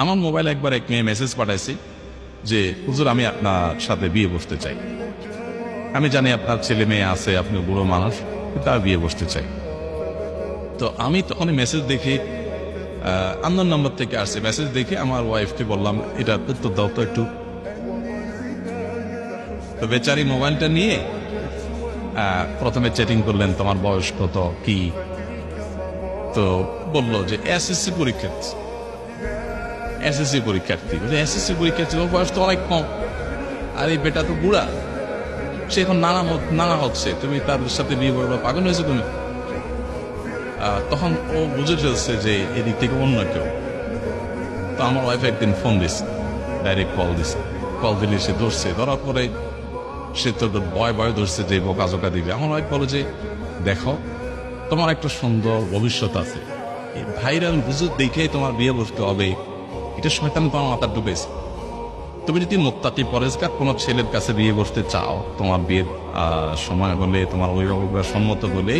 আমার মোবাইলে একবার এক মেয়ে মেসেজ পাঠাইছি যে হুজুর আমি আপনার সাথে বিয়ে বসতে চাই। আমি জানি আপনার ছেলে মেয়ে আছে, আপনি বুড়ো মানুষ, কিন্তু আমি বিয়ে বসতে চাই। তো আমি তখন মেসেজ দেখি আননোন নাম্বার থেকে আসছে, মেসেজ দেখে আমার ওয়াইফকে বললাম এটা উত্তর দাও তো একটু। তো বেচারি মোবাইলটা নিয়ে প্রথমে চ্যাটিং করলেন, তোমার বয়স কত কি, তো বললো যে এসএসসি পরীক্ষার্থী। এসএসসি পরীক্ষার্থী এসএসসি পরীক্ষার্থী, ওর বয়স তো অনেক কম, আর এই বেটা তো বুড়া, সে এখন নানা হচ্ছে, তুমি তার সাথে বিয়ে করবে, পাগল হয়েছে তুমি। তখন ও বুঝে ফেলছে যে এদিক থেকে অন্য কেউ। তো আমার ওয়াইফ একদিন ফোন দিচ্ছে, ডাইরেক্ট কল দিলে সে ধরছে, ধরার পরে সে তো ভয় ধরছে যে বোকা দিবে। আমার ওয়াইফ বলে যে দেখো, তোমার একটা সুন্দর ভবিষ্যৎ আছে, ভাইরাল হুজুর দেখে তোমার বিয়ে বসতে হবে, এটা শয়তান তোমার মাথা ঢুকেছে। তুমি যদি মুত্তাকি পরেজগার কোনো ছেলের কাছে বিয়ে বসতে চাও, তোমার বিয়ের সময় হলে, তোমার অভিভাবকরা সম্মত হলে,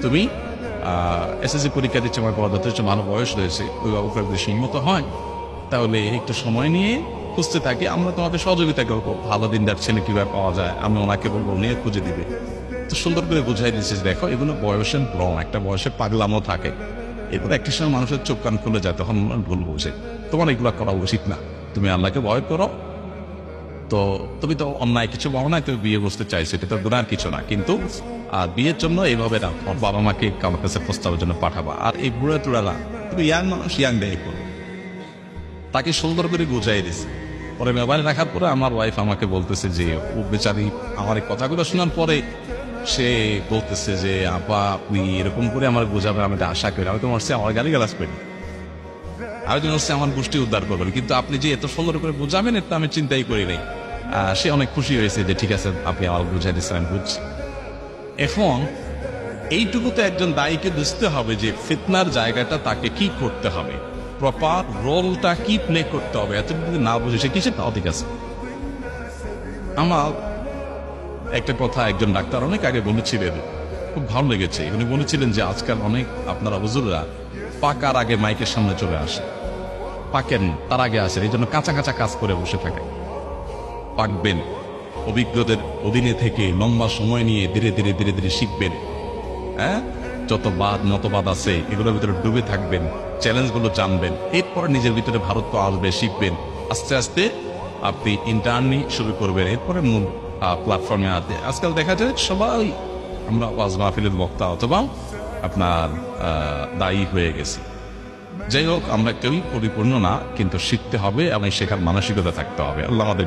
তুমি এসএসসি পরীক্ষা দিচ্ছে, আমার পড়া যথেষ্ট ভালো বয়স রয়েছে, অভিভাবকরা যদি সম্মত হয়, তাহলে একটু সময় নিয়ে খুঁজতে থাকি, আমরা তোমাকে সহযোগিতা করবো। ভালো দিনদার ছেলে কিভাবে পাওয়া যায় আমি ওনাকে বলবো, উনি খুঁজে দিবে। তো সুন্দর করে বুঝাই দিচ্ছে, দেখো এগুলো বয়সের ভ্রম, একটা বয়সে পাগলামও থাকে, এরপর একটা সময় মানুষের চোখ কান খুলে যায়, তখন ভুল বুঝে। তোমার এগুলো করা উচিত না, তুমি আল্লাহকে ভয় করো। তো তুমি তো অন্যায় কিছু বলো না, তুমি বিয়ে বসতে চাইছো, এটা তো গুনার কিছু না, কিন্তু বিয়ের জন্য এইভাবে না, বাবা মাকে আমার কাছে প্রস্তাবের জন্য পাঠাবা। আর এই বুড়া টুড়া না, তুমি ইয়াং মানুষ, ইয়াং বিয়ে করো। তাকে সুন্দর করে বুঝাই দিছে। পরে মোবাইল রাখার পরে আমার ওয়াইফ আমাকে বলতেছে যে ও বেচারি আমার এই কথাগুলো শোনার পরে সে বলতেছে যে আপা আপনি এরকম করে আমার বোঝাবেন, আমি এটা আশা করি, আমি তো মরছি আমার গালি গালাজ করি, আমি তো মরছি আমার গোষ্ঠী উদ্ধার করবেন, কিন্তু আপনি যে এত সুন্দর করে বোঝাবেন এটা আমি চিন্তাই করি নাই। সে অনেক খুশি হয়েছে যে ঠিক আছে আপনি আমার বুঝাই দিচ্ছেন, আমি বুঝছি। এখন এইটুকু তো একজন দায়ীকে বুঝতে হবে যে ফিতনার জায়গাটা তাকে কি করতে হবে, প্রপার রোলটা কি প্লে করতে হবে। এত যদি না বুঝে সে কিসে তাও ঠিক আছে। আমার একটা কথা একজন ডাক্তার অনেক আগে বলেছিলেন, খুব ভালো লেগেছে। উনি বলেছিলেন যে আজকাল অনেক আপনারা হুজুররা পাকার আগে মাইকের সামনে চলে আসে, পাকেন তার আগে আসেন, এই জন্য কাঁচা কাঁচা কাজ করে বসে থাকে। পাকবেন, অভিজ্ঞদের অধীনে থেকে লম্বা সময় নিয়ে ধীরে ধীরে ধীরে ধীরে শিখবেন। হ্যাঁ, যত মতবাদ আছে এগুলোর ভিতরে ডুবে থাকবেন, চ্যালেঞ্জগুলো জানবেন, এরপর নিজের ভিতরে ভারত আসবে, শিখবেন। আস্তে আস্তে আপনি ইন্টার্নি শুরু করবেন, এরপরে মূল প্ল্যাটফর্মে আসবে। আজকাল দেখা যায় সবাই আমরা ওয়াজ মাহফিলের বক্তা অথবা আপনার দায়ী হয়ে গেছি। যাই হোক, আমরা কেউই পরিপূর্ণ না, কিন্তু শিখতে হবে এবং শেখার মানসিকতা থাকতে হবে। আল্লাহ আমাদের